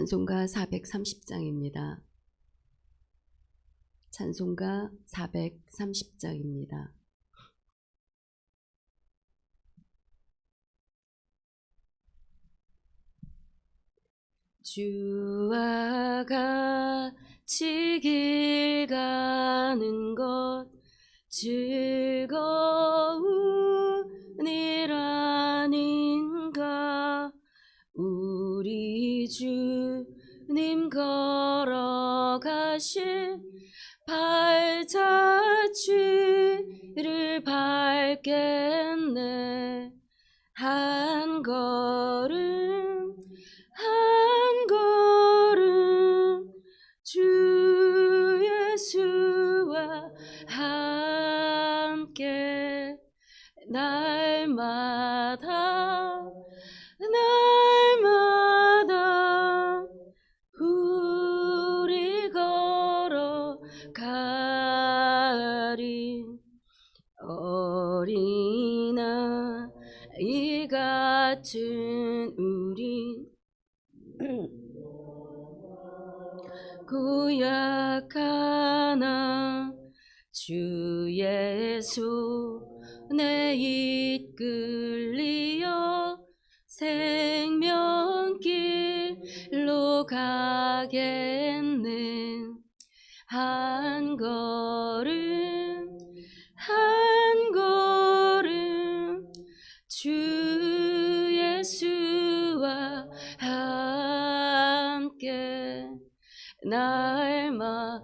찬송가 430장입니다. 찬송가 430장입니다. 주와 같이 길 가는 것 즐거운 일 아닌가. 우리 주님 걸어가실 발자취를 밟겠네. 한 걸음 한 걸음 주 예수와 함께 날마다 우리 걸어가리. 어린아이 같은 우리 고약하나 주의 손에 이끌리어 생명길로 가겠네. 한 걸음 한 걸음 주 예수와 함께 날마다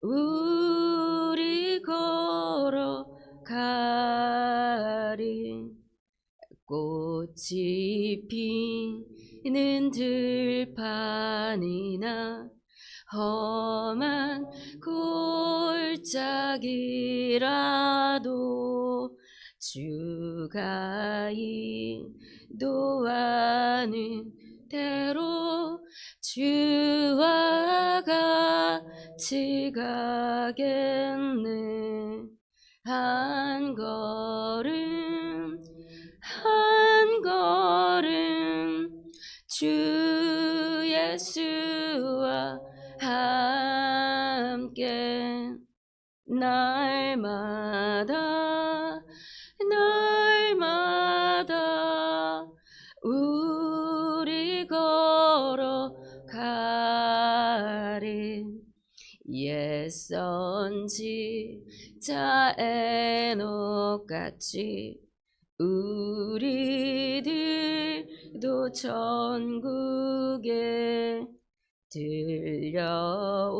우리 걸어가리. 꽃이 피는 들판이나 험한 골짜기라도 주가 인도하는 대로 주와 같이 가겠네. 한 걸음 한 걸음 주 예수와 함께 날마다 우리 걸어가리. 옛 선지자 에녹같이 우리들도 천국에 들려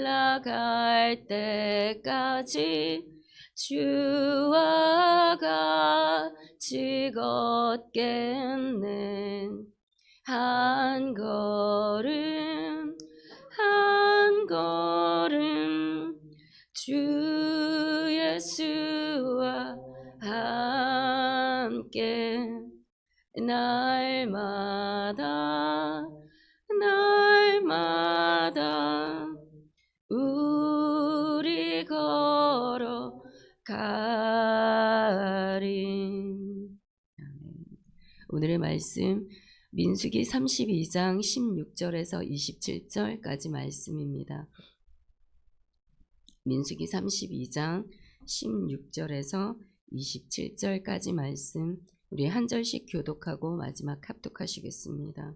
올라갈 때까지 주와 같이 걷겠네. 한 걸음 한 걸음 주 예수와 함께 날마다 우리 걸어가리. 오늘의 말씀 민수기 32장 16절에서 27절까지 말씀입니다. 민수기 32장 16절에서 27절까지 말씀, 우리 한 절씩 교독하고 마지막 합독하시겠습니다.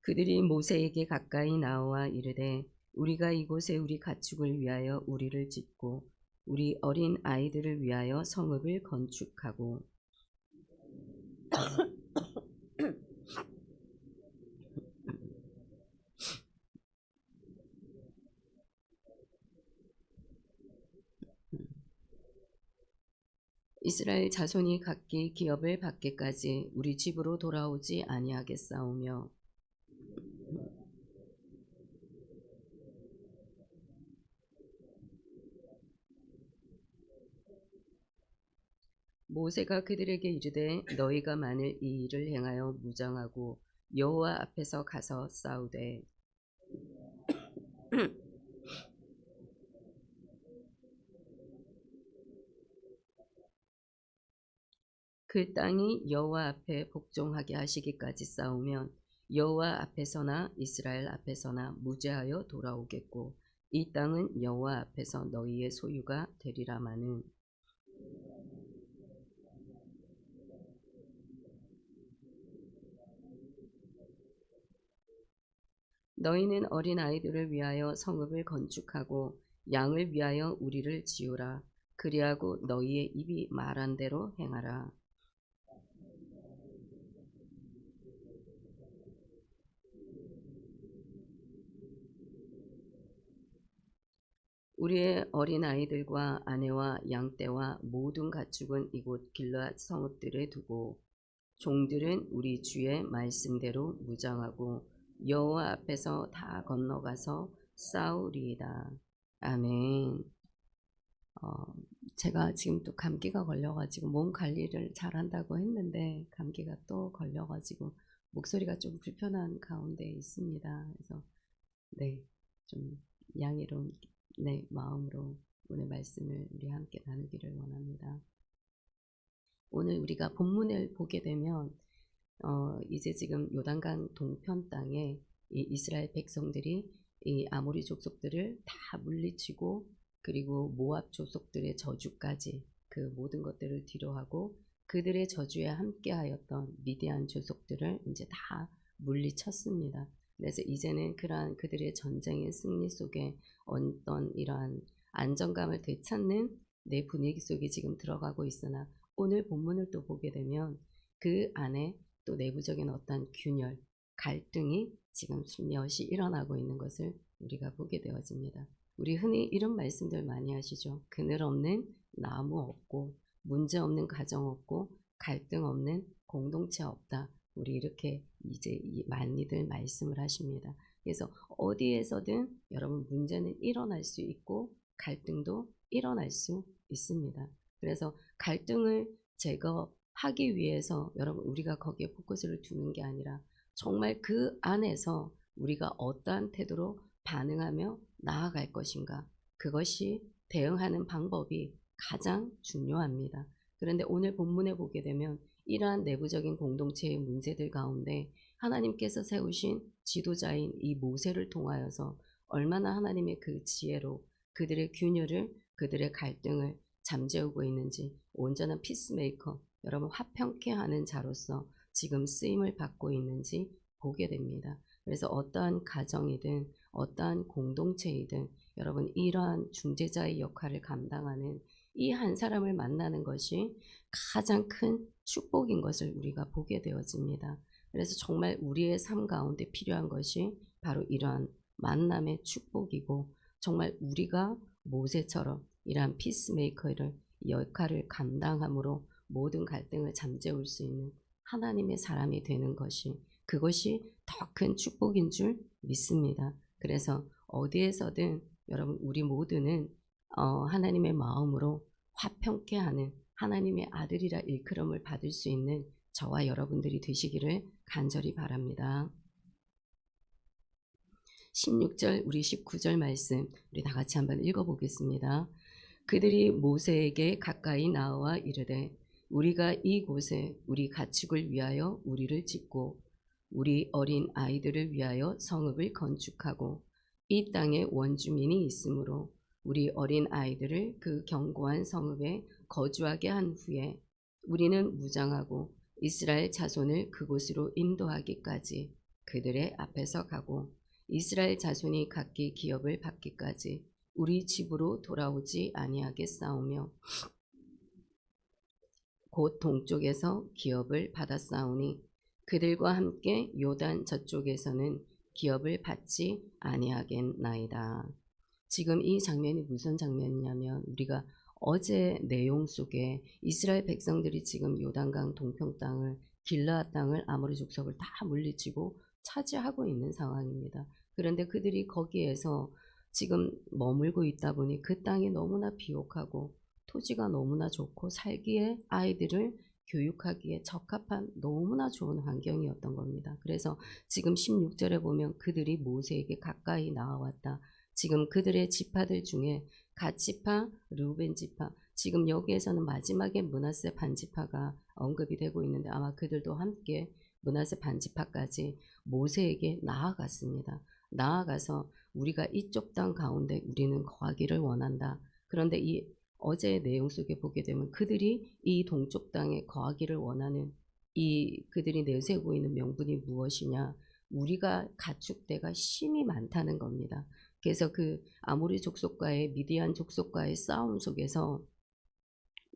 그들이 모세에게 가까이 나와 이르되 우리가 이곳에 우리 가축을 위하여 우리를 짓고 우리 어린 아이들을 위하여 성읍을 건축하고 이스라엘 자손이 각기 기업을 받기까지 우리 집으로 돌아오지 아니하겠사오며 모세가 그들에게 이르되 너희가 만일 이 일을 행하여 무장하고 여호와 앞에서 가서 싸우되 그 땅이 여호와 앞에 복종하게 하시기까지 싸우면 여호와 앞에서나 이스라엘 앞에서나 무죄하여 돌아오겠고 이 땅은 여호와 앞에서 너희의 소유가 되리라마는. 너희는 어린 아이들을 위하여 성읍을 건축하고 양을 위하여 우리를 지으라. 그리하고 너희의 입이 말한 대로 행하라. 우리의 어린 아이들과 아내와 양떼와 모든 가축은 이곳 길르앗 성읍들에 두고 종들은 우리 주의 말씀대로 무장하고 여호와 앞에서 다 건너가서 싸우리이다. 아멘. 어, 제가 지금 또 감기가 걸려가지고 몸 관리를 잘한다고 했는데 감기가 또 걸려가지고 목소리가 좀 불편한 가운데 있습니다. 그래서 네, 좀 양해로운 네, 마음으로 오늘 말씀을 우리 함께 나누기를 원합니다. 오늘 우리가 본문을 보게 되면 이제 지금 요단강 동편 땅에 이 이스라엘 백성들이 이 아모리 족속들을 다 물리치고 그리고 모압 족속들의 저주까지 그 모든 것들을 뒤로하고 그들의 저주에 함께하였던 미디안 족속들을 이제 다 물리쳤습니다. 그래서 이제는 그러한 그들의 전쟁의 승리 속에 어떤 이러한 안정감을 되찾는 내 분위기 속에 지금 들어가고 있으나 오늘 본문을 또 보게 되면 그 안에 또 내부적인 어떤 균열, 갈등이 지금 슬며시 일어나고 있는 것을 우리가 보게 되어집니다. 우리 흔히 이런 말씀들 많이 하시죠. 그늘 없는 나무 없고 문제 없는 가정 없고 갈등 없는 공동체 없다. 우리 이렇게 이제 많이들 말씀을 하십니다. 그래서 어디에서든 여러분 문제는 일어날 수 있고 갈등도 일어날 수 있습니다. 그래서 갈등을 제거하기 위해서 여러분 우리가 거기에 포커스를 두는 게 아니라 정말 그 안에서 우리가 어떠한 태도로 반응하며 나아갈 것인가, 그것이 대응하는 방법이 가장 중요합니다. 그런데 오늘 본문에 보게 되면 이러한 내부적인 공동체의 문제들 가운데 하나님께서 세우신 지도자인 이 모세를 통하여서 얼마나 하나님의 그 지혜로 그들의 균열을, 그들의 갈등을 잠재우고 있는지, 온전한 피스메이커, 여러분 화평케 하는 자로서 지금 쓰임을 받고 있는지 보게 됩니다. 그래서 어떠한 가정이든 어떠한 공동체이든 여러분 이러한 중재자의 역할을 감당하는 이 한 사람을 만나는 것이 가장 큰 축복인 것을 우리가 보게 되어집니다. 그래서 정말 우리의 삶 가운데 필요한 것이 바로 이러한 만남의 축복이고, 정말 우리가 모세처럼 이러한 피스메이커의 역할을 감당함으로 모든 갈등을 잠재울 수 있는 하나님의 사람이 되는 것이, 그것이 더 큰 축복인 줄 믿습니다. 그래서 어디에서든 여러분 우리 모두는 하나님의 마음으로 화평케 하는 하나님의 아들이라 일컬음을 받을 수 있는 저와 여러분들이 되시기를 간절히 바랍니다. 16절 우리 19절 말씀 우리 다 같이 한번 읽어보겠습니다. 그들이 모세에게 가까이 나와 이르되 우리가 이곳에 우리 가축을 위하여 우리를 짓고 우리 어린 아이들을 위하여 성읍을 건축하고 이 땅에 원주민이 있으므로 우리 어린 아이들을 그 견고한 성읍에 거주하게 한 후에 우리는 무장하고 이스라엘 자손을 그곳으로 인도하기까지 그들의 앞에서 가고 이스라엘 자손이 각기 기업을 받기까지 우리 집으로 돌아오지 아니하겠사오며 곧 동쪽에서 기업을 받았사오니 그들과 함께 요단 저쪽에서는 기업을 받지 아니하겠나이다. 지금 이 장면이 무슨 장면이냐면 우리가 어제 내용 속에 이스라엘 백성들이 지금 요단강 동편 땅을, 길르앗 땅을 아모리 족속을 다 물리치고 차지하고 있는 상황입니다. 그런데 그들이 거기에서 지금 머물고 있다 보니 그 땅이 너무나 비옥하고 토지가 너무나 좋고 살기에 아이들을 교육하기에 적합한 너무나 좋은 환경이었던 겁니다. 그래서 지금 16절에 보면 그들이 모세에게 가까이 나아왔다. 지금 그들의 지파들 중에 갓 지파, 르우벤 지파, 지금 여기에서는 마지막에 므낫세 반지파가 언급이 되고 있는데 아마 그들도 함께 므낫세 반지파까지 모세에게 나아갔습니다. 나아가서 우리가 이쪽 땅 가운데 우리는 거하기를 원한다. 그런데 이 어제의 내용 속에 보게 되면 그들이 이 동쪽 땅에 거하기를 원하는 이 그들이 내세우고 있는 명분이 무엇이냐? 우리가 가축 대가 심이 많다는 겁니다. 그래서 그 아모리 족속과의 미디안 족속과의 싸움 속에서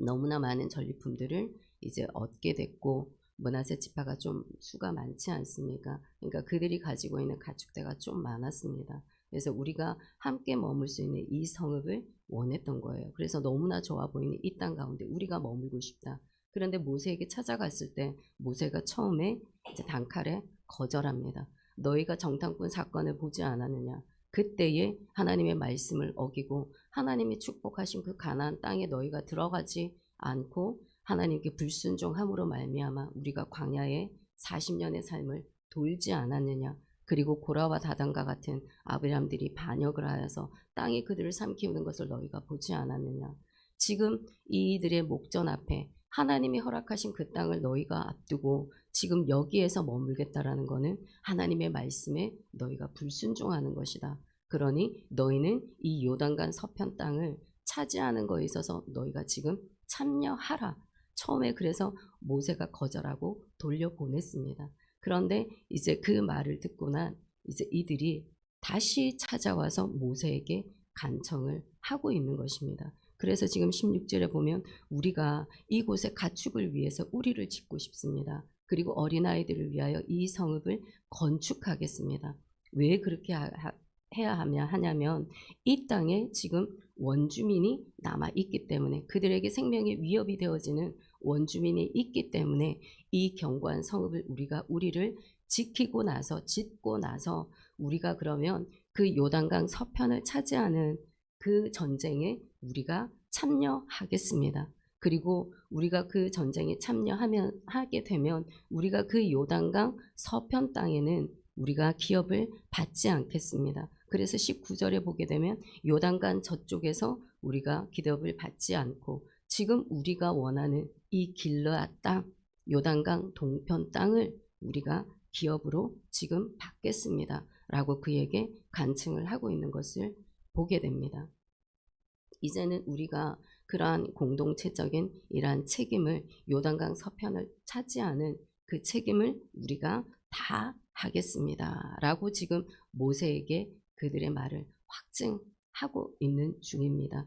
너무나 많은 전리품들을 이제 얻게 됐고 므낫세 지파가 좀 수가 많지 않습니까? 그러니까 그들이 가지고 있는 가축대가 좀 많았습니다. 그래서 우리가 함께 머물 수 있는 이 성읍을 원했던 거예요. 그래서 너무나 좋아 보이는 이 땅 가운데 우리가 머물고 싶다. 그런데 모세에게 찾아갔을 때 모세가 처음에 이제 단칼에 거절합니다. 너희가 정탐꾼 사건을 보지 않았느냐? 그때에 하나님의 말씀을 어기고 하나님이 축복하신 그 가나안 땅에 너희가 들어가지 않고 하나님께 불순종함으로 말미암아 우리가 광야에 40년의 삶을 돌지 않았느냐. 그리고 고라와 다단과 같은 아브라함들이 반역을 하여서 땅이 그들을 삼키우는 것을 너희가 보지 않았느냐. 지금 이들의 목전 앞에 하나님이 허락하신 그 땅을 너희가 앞두고 지금 여기에서 머물겠다라는 것은 하나님의 말씀에 너희가 불순종하는 것이다. 그러니 너희는 이 요단강 서편 땅을 차지하는 것에 있어서 너희가 지금 참여하라. 처음에 그래서 모세가 거절하고 돌려보냈습니다. 그런데 이제 그 말을 듣고 난 이제 이들이 다시 찾아와서 모세에게 간청을 하고 있는 것입니다. 그래서 지금 16절에 보면 우리가 이곳에 가축을 위해서 우리를 짓고 싶습니다. 그리고 어린아이들을 위하여 이 성읍을 건축하겠습니다. 왜 그렇게 해야 하냐면 이 땅에 지금 원주민이 남아있기 때문에 그들에게 생명의 위협이 되어지는 원주민이 있기 때문에 이 견고한 성읍을 우리를 지키고 나서 짓고 나서 우리가 그러면 그 요단강 서편을 차지하는 그 전쟁에 우리가 참여하겠습니다. 그리고 우리가 그 전쟁에 하게 되면 우리가 그 요단강 서편 땅에는 우리가 기업을 받지 않겠습니다. 그래서 19절에 보게 되면 요단강 저쪽에서 우리가 기업을 받지 않고 지금 우리가 원하는 이 길르앗 땅, 요단강 동편 땅을 우리가 기업으로 지금 받겠습니다. 라고 그에게 간증을 하고 있는 것을 보게 됩니다. 이제는 우리가 그러한 공동체적인 이러한 책임을 요단강 서편을 차지하는 그 책임을 우리가 다 하겠습니다. 라고 지금 모세에게 그들의 말을 확증하고 있는 중입니다.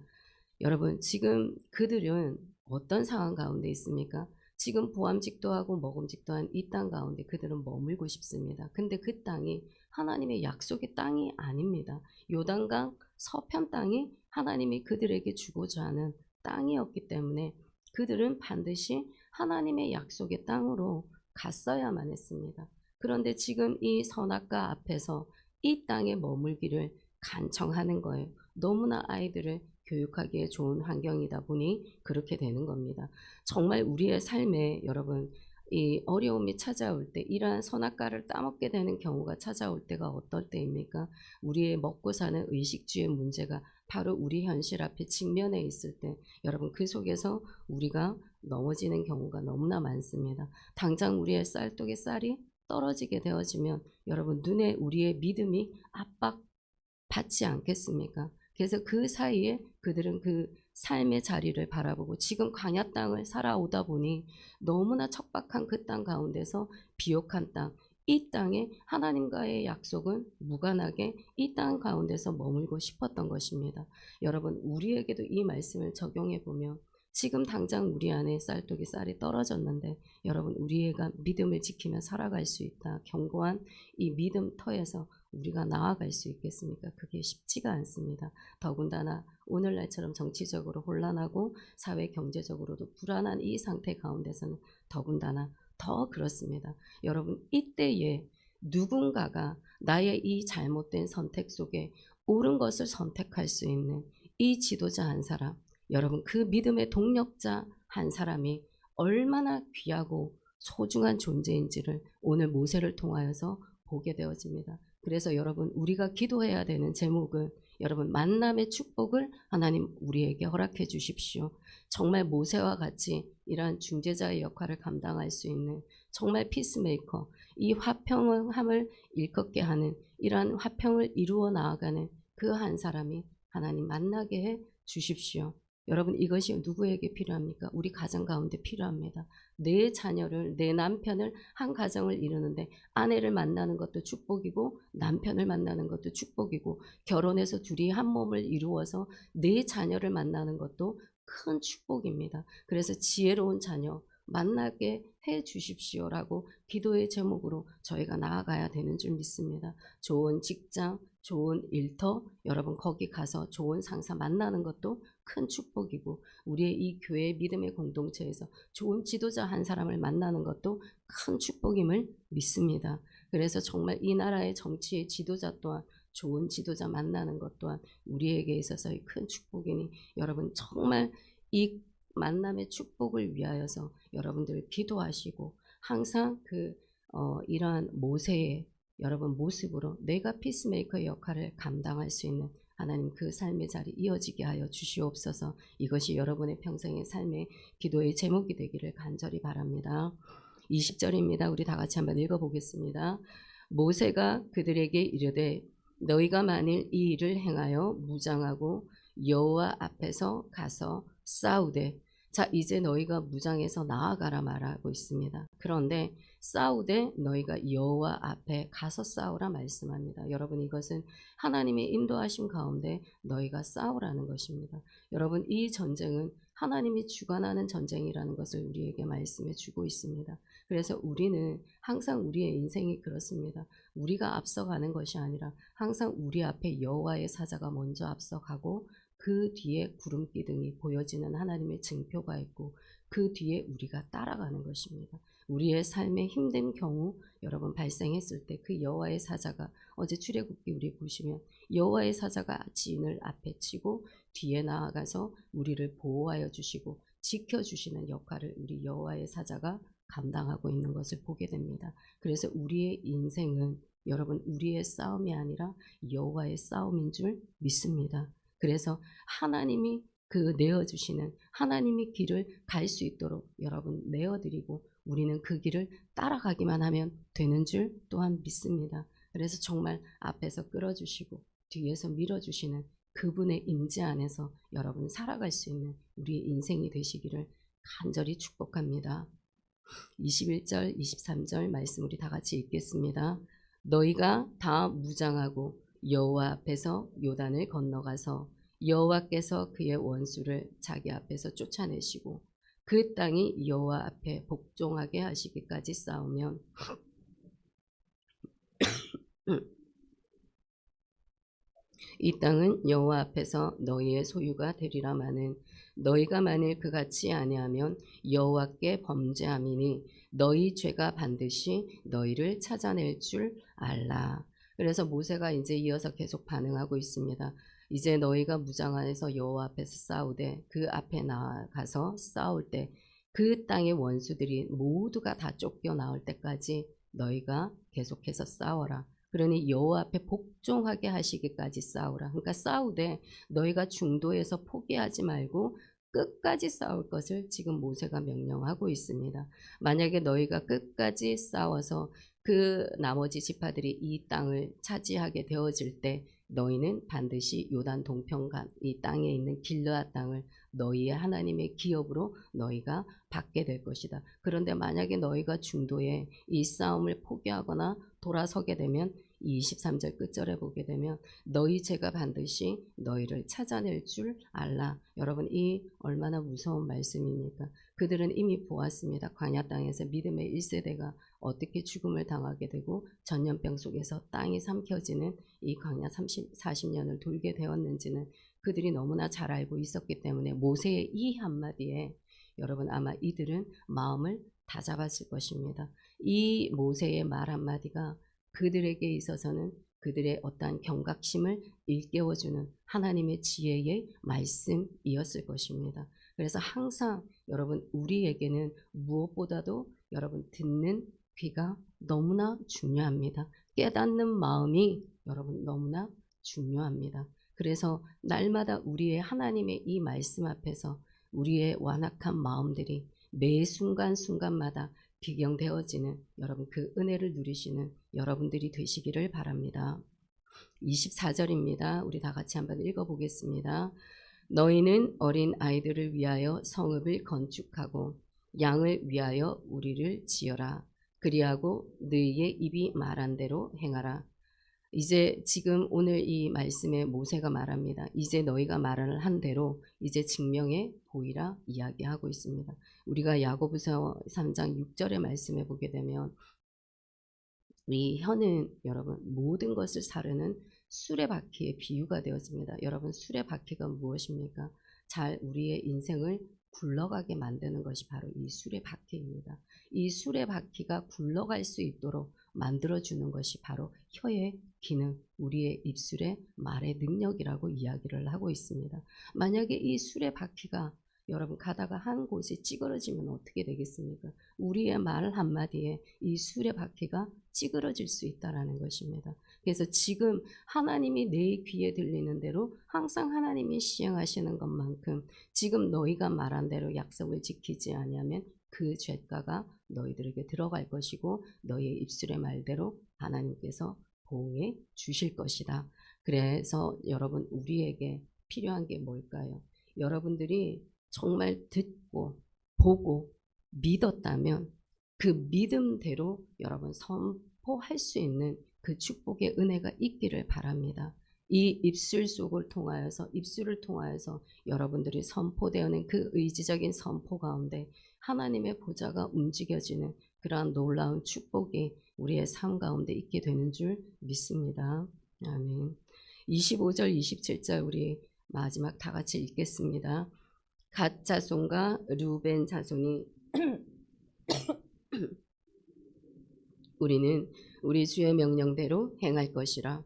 여러분 지금 그들은 어떤 상황 가운데 있습니까? 지금 보암직도 하고 먹음직도 한 이 땅 가운데 그들은 머물고 싶습니다. 근데 그 땅이 하나님의 약속의 땅이 아닙니다. 요단강 서편 땅이 하나님이 그들에게 주고자 하는 땅이었기 때문에 그들은 반드시 하나님의 약속의 땅으로 갔어야만 했습니다. 그런데 지금 이 선악과 앞에서 이 땅에 머물기를 간청하는 거예요. 너무나 아이들을 교육하기에 좋은 환경이다 보니 그렇게 되는 겁니다. 정말 우리의 삶에 여러분 이 어려움이 찾아올 때 이러한 선악과를 따먹게 되는 경우가 찾아올 때가 어떨 때입니까? 우리의 먹고 사는 의식주의 문제가 바로 우리 현실 앞에 직면해 있을 때 여러분 그 속에서 우리가 넘어지는 경우가 너무나 많습니다. 당장 우리의 쌀독에 쌀이 떨어지게 되어지면 여러분 눈에 우리의 믿음이 압박받지 않겠습니까? 그래서 그 사이에 그들은 그 삶의 자리를 바라보고 지금 광야 땅을 살아오다 보니 너무나 척박한 그 땅 가운데서 비옥한 땅, 이 땅에 하나님과의 약속은 무관하게 이 땅 가운데서 머물고 싶었던 것입니다. 여러분 우리에게도 이 말씀을 적용해 보면 지금 당장 우리 안에 쌀독이 쌀이 떨어졌는데 여러분 우리가 믿음을 지키며 살아갈 수 있다. 견고한 이 믿음 터에서 우리가 나아갈 수 있겠습니까? 그게 쉽지가 않습니다. 더군다나 오늘날처럼 정치적으로 혼란하고 사회 경제적으로도 불안한 이 상태 가운데서는 더군다나 더 그렇습니다. 여러분 이때에 누군가가 나의 이 잘못된 선택 속에 옳은 것을 선택할 수 있는 이 지도자 한 사람, 여러분 그 믿음의 동력자 한 사람이 얼마나 귀하고 소중한 존재인지를 오늘 모세를 통하여서 보게 되어집니다. 그래서 여러분 우리가 기도해야 되는 제목은 여러분 만남의 축복을 하나님 우리에게 허락해 주십시오. 정말 모세와 같이 이러한 중재자의 역할을 감당할 수 있는 정말 피스메이커, 이 화평함을 일컫게 하는 이러한 화평을 이루어 나아가는 그 한 사람이 하나님 만나게 해 주십시오. 여러분 이것이 누구에게 필요합니까? 우리 가정 가운데 필요합니다. 내 자녀를, 내 남편을, 한 가정을 이루는데 아내를 만나는 것도 축복이고 남편을 만나는 것도 축복이고 결혼해서 둘이 한 몸을 이루어서 내 자녀를 만나는 것도 큰 축복입니다. 그래서 지혜로운 자녀 만나게 해 주십시오라고 기도의 제목으로 저희가 나아가야 되는 줄 믿습니다. 좋은 직장, 좋은 일터, 여러분 거기 가서 좋은 상사 만나는 것도 큰 축복이고 우리의 이 교회 믿음의 공동체에서 좋은 지도자 한 사람을 만나는 것도 큰 축복임을 믿습니다. 그래서 정말 이 나라의 정치의 지도자 또한 좋은 지도자 만나는 것 또한 우리에게 있어서의 큰 축복이니 여러분 정말 이 만남의 축복을 위하여서 여러분들 기도하시고 항상 이러한 모세의 여러분 모습으로 내가 피스메이커의 역할을 감당할 수 있는 하나님 그 삶의 자리 이어지게 하여 주시옵소서. 이것이 여러분의 평생의 삶의 기도의 제목이 되기를 간절히 바랍니다. 20절입니다. 우리 다 같이 한번 읽어보겠습니다. 모세가 그들에게 이르되 너희가 만일 이 일을 행하여 무장하고 여호와 앞에서 가서 싸우되 자 이제 너희가 무장해서 나아가라 말하고 있습니다. 그런데 싸우되 너희가 여호와 앞에 가서 싸우라 말씀합니다. 여러분 이것은 하나님의 인도하심 가운데 너희가 싸우라는 것입니다. 여러분 이 전쟁은 하나님이 주관하는 전쟁이라는 것을 우리에게 말씀해 주고 있습니다. 그래서 우리는 항상 우리의 인생이 그렇습니다. 우리가 앞서가는 것이 아니라 항상 우리 앞에 여호와의 사자가 먼저 앞서가고 그 뒤에 구름 기둥이 보여지는 하나님의 증표가 있고 그 뒤에 우리가 따라가는 것입니다. 우리의 삶에 힘든 경우 여러분 발생했을 때 그 여호와의 사자가 어제 출애굽기 우리 보시면 여호와의 사자가 지인을 앞에 치고 뒤에 나아가서 우리를 보호하여 주시고 지켜주시는 역할을 우리 여호와의 사자가 감당하고 있는 것을 보게 됩니다. 그래서 우리의 인생은 여러분 우리의 싸움이 아니라 여호와의 싸움인 줄 믿습니다. 그래서 하나님이 내어주시는 하나님의 길을 갈 수 있도록 여러분 내어드리고 우리는 그 길을 따라가기만 하면 되는 줄 또한 믿습니다. 그래서 정말 앞에서 끌어주시고 뒤에서 밀어주시는 그분의 임재 안에서 여러분 살아갈 수 있는 우리의 인생이 되시기를 간절히 축복합니다. 21절, 23절 말씀 우리 다 같이 읽겠습니다. 너희가 다 무장하고 여호와 앞에서 요단을 건너가서 여호와께서 그의 원수를 자기 앞에서 쫓아내시고 그 땅이 여호와 앞에 복종하게 하시기까지 싸우면 이 땅은 여호와 앞에서 너희의 소유가 되리라마는 너희가 만일 그같이 아니하면 여호와께 범죄함이니 너희 죄가 반드시 너희를 찾아낼 줄 알라. 그래서 모세가 이제 이어서 계속 반응하고 있습니다. 이제 너희가 무장하여서 여호와 앞에서 싸우되 그 앞에 나아가서 싸울 때 그 땅의 원수들이 모두가 다 쫓겨 나올 때까지 너희가 계속해서 싸워라. 그러니 여호와 앞에 복종하게 하시기까지 싸우라. 그러니까 싸우되 너희가 중도에서 포기하지 말고 끝까지 싸울 것을 지금 모세가 명령하고 있습니다. 만약에 너희가 끝까지 싸워서 그 나머지 지파들이 이 땅을 차지하게 되어질 때 너희는 반드시 요단 동평간 이 땅에 있는 길르앗 땅을 너희의 하나님의 기업으로 너희가 받게 될 것이다. 그런데 만약에 너희가 중도에 이 싸움을 포기하거나 돌아서게 되면 23절 끝절에 보게 되면 너희 죄가 반드시 너희를 찾아낼 줄 알라. 여러분 이 얼마나 무서운 말씀입니까? 그들은 이미 보았습니다. 광야 땅에서 믿음의 1세대가 어떻게 죽음을 당하게 되고 전염병 속에서 땅이 삼켜지는 이 광야 40년을 돌게 되었는지는 그들이 너무나 잘 알고 있었기 때문에 모세의 이 한마디에 여러분 아마 이들은 마음을 다 잡았을 것입니다. 이 모세의 말 한마디가 그들에게 있어서는 그들의 어떠한 경각심을 일깨워주는 하나님의 지혜의 말씀이었을 것입니다. 그래서 항상 여러분 우리에게는 무엇보다도 여러분 듣는 귀가 너무나 중요합니다. 깨닫는 마음이 여러분 너무나 중요합니다. 그래서 날마다 우리의 하나님의 이 말씀 앞에서 우리의 완악한 마음들이 매 순간순간마다 비경되어지는 여러분 그 은혜를 누리시는 여러분들이 되시기를 바랍니다. 24절입니다. 우리 다 같이 한번 읽어보겠습니다. 너희는 어린 아이들을 위하여 성읍을 건축하고 양을 위하여 우리를 지어라. 그리하고 너희의 입이 말한 대로 행하라. 이제 지금 오늘 이 말씀에 모세가 말합니다. 이제 너희가 말을 한 대로 이제 증명해 보이라 이야기하고 있습니다. 우리가 야고보서 3장 6절의 말씀에 보게 되면 우리 혀는 여러분 모든 것을 사르는 수레바퀴의 비유가 되어집니다. 여러분 수레바퀴가 무엇입니까? 잘 우리의 인생을 굴러가게 만드는 것이 바로 이 수레바퀴입니다. 이 수레바퀴가 굴러갈 수 있도록 만들어주는 것이 바로 혀의 기능, 우리의 입술의 말의 능력이라고 이야기를 하고 있습니다. 만약에 이 수레바퀴가 여러분 가다가 한 곳에 찌그러지면 어떻게 되겠습니까? 우리의 말 한마디에 이 수레바퀴가 찌그러질 수 있다는 것입니다. 그래서 지금 하나님이 내 귀에 들리는 대로 항상 하나님이 시행하시는 것만큼 지금 너희가 말한 대로 약속을 지키지 아니하면 그 죄가가 너희들에게 들어갈 것이고 너희의 입술의 말대로 하나님께서 보응해 주실 것이다. 그래서 여러분 우리에게 필요한 게 뭘까요? 여러분들이 정말 듣고 보고 믿었다면 그 믿음대로 여러분 선포할 수 있는 그 축복의 은혜가 있기를 바랍니다. 이 입술을 통하여서 여러분들이 선포되어낸 그 의지적인 선포 가운데 하나님의 보좌가 움직여지는 그러한 놀라운 축복이 우리의 삶 가운데 있게 되는 줄 믿습니다. 아멘. 25절 27절 우리 마지막 다 같이 읽겠습니다. 갓 자손과 르우벤 자손이 우리는 우리 주의 명령대로 행할 것이라.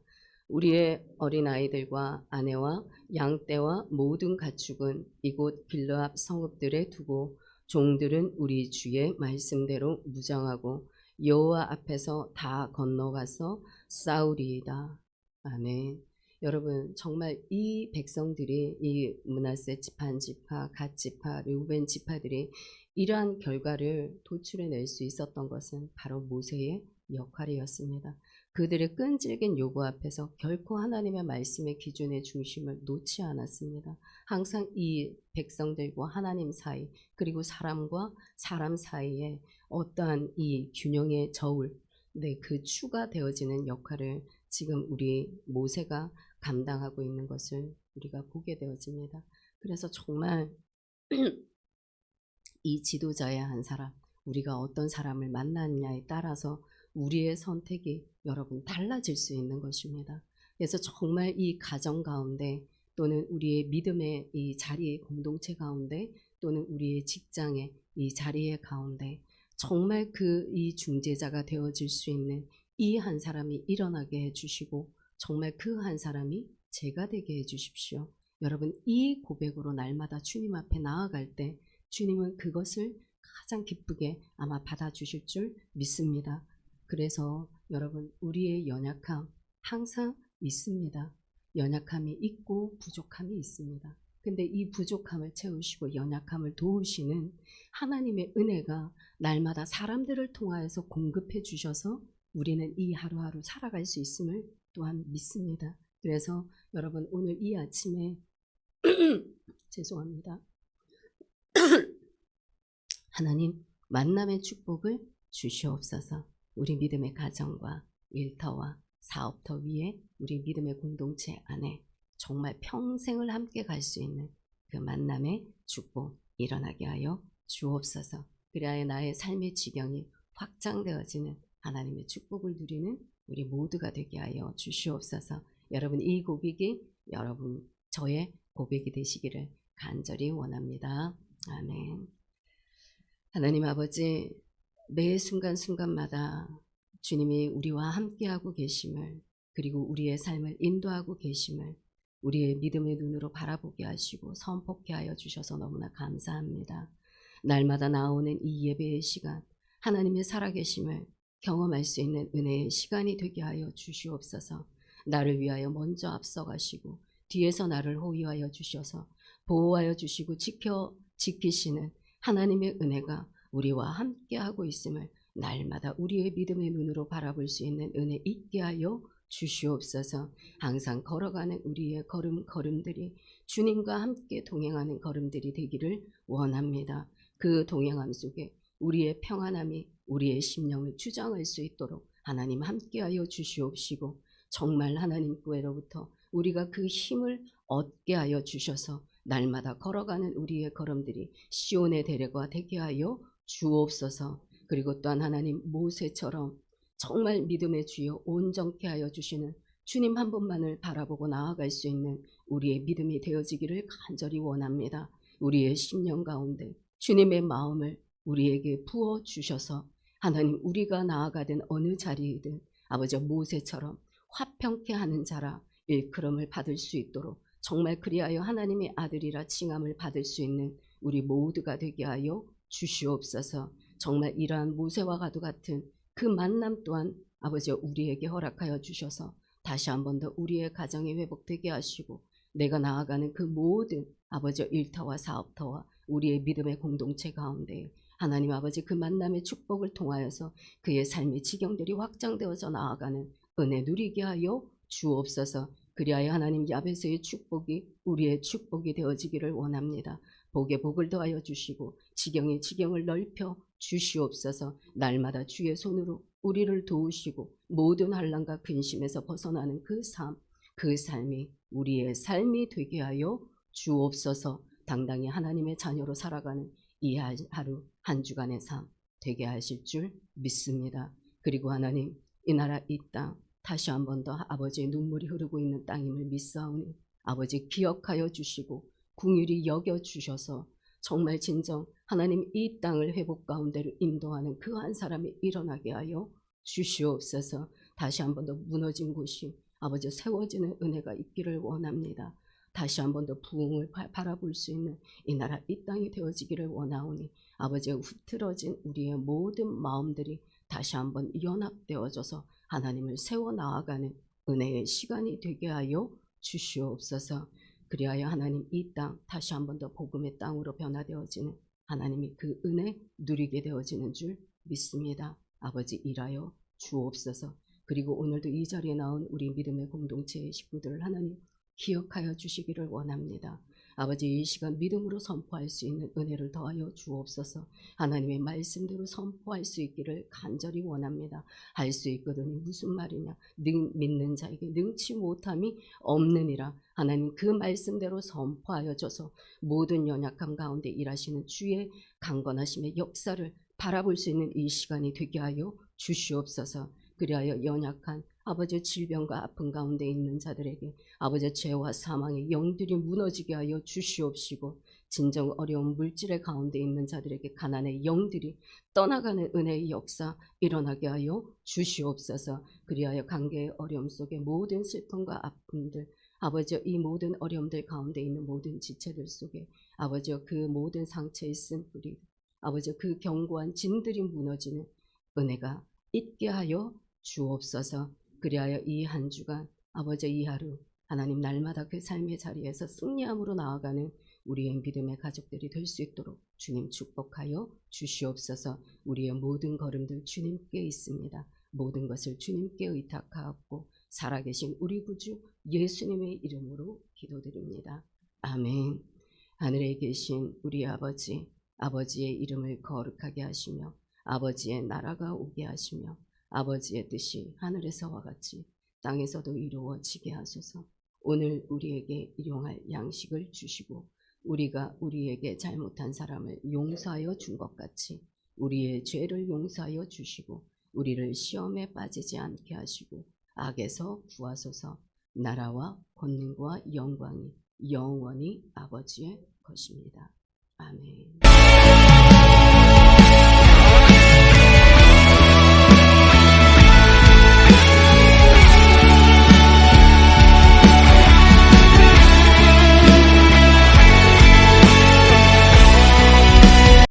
우리의 어린아이들과 아내와 양떼와 모든 가축은 이곳 길르 앞 성읍들에 두고 종들은 우리 주의 말씀대로 무장하고 여호와 앞에서 다 건너가서 싸우리이다. 아멘. 여러분 정말 이 백성들이 이 므낫세 지파, 갓 지파, 르우벤 지파들이 이러한 결과를 도출해낼 수 있었던 것은 바로 모세의 역할이었습니다. 그들의 끈질긴 요구 앞에서 결코 하나님의 말씀의 기준의 중심을 놓지 않았습니다. 항상 이 백성들과 하나님 사이 그리고 사람과 사람 사이에 어떠한 이 균형의 저울, 그 추가 되어지는 역할을 지금 우리 모세가 감당하고 있는 것을 우리가 보게 되어집니다. 그래서 정말 이 지도자의 한 사람, 우리가 어떤 사람을 만났냐에 따라서 우리의 선택이 여러분 달라질 수 있는 것입니다. 그래서 정말 이 가정 가운데 또는 우리의 믿음의 이 자리 공동체 가운데 또는 우리의 직장의 이 자리의 가운데 정말 그 이 중재자가 되어질 수 있는 이 한 사람이 일어나게 해주시고 정말 그 한 사람이 제가 되게 해주십시오. 여러분 이 고백으로 날마다 주님 앞에 나아갈 때 주님은 그것을 가장 기쁘게 아마 받아주실 줄 믿습니다. 그래서 여러분 우리의 연약함 항상 있습니다. 연약함이 있고 부족함이 있습니다. 근데 이 부족함을 채우시고 연약함을 도우시는 하나님의 은혜가 날마다 사람들을 통하여서 공급해 주셔서 우리는 이 하루하루 살아갈 수 있음을 또한 믿습니다. 그래서 여러분 오늘 이 아침에 죄송합니다. 하나님 만남의 축복을 주시옵소서. 우리 믿음의 가정과 일터와 사업터 위에 우리 믿음의 공동체 안에 정말 평생을 함께 갈 수 있는 그 만남의 축복 일어나게 하여 주옵소서. 그래야 나의 삶의 지경이 확장되어지는 하나님의 축복을 누리는 우리 모두가 되게 하여 주시옵소서. 여러분 이 고백이 여러분 저의 고백이 되시기를 간절히 원합니다. 아멘. 하나님 아버지 매 순간순간마다 주님이 우리와 함께하고 계심을 그리고 우리의 삶을 인도하고 계심을 우리의 믿음의 눈으로 바라보게 하시고 선포케 하여 주셔서 너무나 감사합니다. 날마다 나오는 이 예배의 시간 하나님의 살아계심을 경험할 수 있는 은혜의 시간이 되게 하여 주시옵소서. 나를 위하여 먼저 앞서가시고 뒤에서 나를 호위하여 주셔서 보호하여 주시고 지키시는 하나님의 은혜가 우리와 함께하고 있음을 날마다 우리의 믿음의 눈으로 바라볼 수 있는 은혜 있게 하여 주시옵소서. 항상 걸어가는 우리의 걸음들이 주님과 함께 동행하는 걸음들이 되기를 원합니다. 그 동행함 속에 우리의 평안함이 우리의 심령을 주장할 수 있도록 하나님 함께하여 주시옵시고, 정말 하나님께로부터 우리가 그 힘을 얻게 하여 주셔서 날마다 걸어가는 우리의 걸음들이 시온의 대례가 되게 하여 주옵소서. 그리고 또한 하나님, 모세처럼 정말 믿음의 주여 온전케 하여 주시는 주님 한 분만을 바라보고 나아갈 수 있는 우리의 믿음이 되어지기를 간절히 원합니다. 우리의 심령 가운데 주님의 마음을 우리에게 부어 주셔서 하나님, 우리가 나아가던 어느 자리이든 아버지 모세처럼 화평케 하는 자라 일컬음을 받을 수 있도록, 정말 그리하여 하나님의 아들이라 칭함을 받을 수 있는 우리 모두가 되게 하여 주시옵소서. 정말 이러한 모세와 같은 그 만남 또한 아버지 우리에게 허락하여 주셔서 다시 한 번 더 우리의 가정이 회복되게 하시고, 내가 나아가는 그 모든 아버지 일터와 사업터와 우리의 믿음의 공동체 가운데 하나님 아버지 그 만남의 축복을 통하여서 그의 삶의 지경들이 확장되어져 나아가는 은혜 누리게 하여 주옵소서. 그리하여 하나님, 야베스의 축복이 우리의 축복이 되어지기를 원합니다. 복에 복을 더하여 주시고 지경의 지경을 넓혀 주시옵소서. 날마다 주의 손으로 우리를 도우시고 모든 환난과 근심에서 벗어나는 그 삶이 우리의 삶이 되게 하여 주옵소서. 당당히 하나님의 자녀로 살아가는 이 하루 한 주간의 삶 되게 하실 줄 믿습니다. 그리고 하나님, 이 나라 이 땅 다시 한 번 더 아버지의 눈물이 흐르고 있는 땅임을 믿사오니 아버지 기억하여 주시고 긍휼히 여겨 주셔서 정말 진정 하나님 이 땅을 회복 가운데로 인도하는 그 한 사람이 일어나게 하여 주시옵소서. 다시 한 번 더 무너진 곳이 아버지 세워지는 은혜가 있기를 원합니다. 다시 한 번 더 부흥을 바라볼 수 있는 이 나라 이 땅이 되어지기를 원하오니 아버지의 흐트러진 우리의 모든 마음들이 다시 한 번 연합되어져서 하나님을 세워 나아가는 은혜의 시간이 되게 하여 주시옵소서. 그리하여 하나님, 이 땅 다시 한 번 더 복음의 땅으로 변화되어지는 하나님이 그 은혜 누리게 되어지는 줄 믿습니다. 아버지, 일하여 주옵소서. 그리고 오늘도 이 자리에 나온 우리 믿음의 공동체의 식구들을 하나님 기억하여 주시기를 원합니다. 아버지, 이 시간 믿음으로 선포할 수 있는 은혜를 더하여 주옵소서. 하나님의 말씀대로 선포할 수 있기를 간절히 원합니다. 할 수 있거든요. 무슨 말이냐? 믿는 자에게 능치 못함이 없느니라. 하나님, 그 말씀대로 선포하여 줘서 모든 연약함 가운데 일하시는 주의 강건하심의 역사를 바라볼 수 있는 이 시간이 되게 하여 주시옵소서. 그리하여 연약한 아버지 질병과 아픔 가운데 있는 자들에게 아버지 죄와 사망의 영들이 무너지게 하여 주시옵시고, 진정 어려운 물질의 가운데 있는 자들에게 가난의 영들이 떠나가는 은혜의 역사 일어나게 하여 주시옵소서. 그리하여 관계의 어려움 속에 모든 슬픔과 아픔들, 아버지 이 모든 어려움들 가운데 있는 모든 지체들 속에 아버지 그 모든 상처의 쓴뿌리, 아버지 그 견고한 진들이 무너지는 은혜가 있게 하여 주옵소서. 그리하여 이 한 주간 아버지 이 하루 하나님 날마다 그 삶의 자리에서 승리함으로 나아가는 우리의 믿음의 가족들이 될 수 있도록 주님 축복하여 주시옵소서. 우리의 모든 걸음들 주님께 있습니다. 모든 것을 주님께 의탁하옵고 살아계신 우리 구주 예수님의 이름으로 기도드립니다. 아멘. 하늘에 계신 우리 아버지, 아버지의 이름을 거룩하게 하시며 아버지의 나라가 오게 하시며 아버지의 뜻이 하늘에서와 같이 땅에서도 이루어지게 하소서. 오늘 우리에게 일용할 양식을 주시고 우리가 우리에게 잘못한 사람을 용서하여 준 것 같이 우리의 죄를 용서하여 주시고 우리를 시험에 빠지지 않게 하시고 악에서 구하소서. 나라와 권능과 영광이 영원히 아버지의 것입니다. 아멘.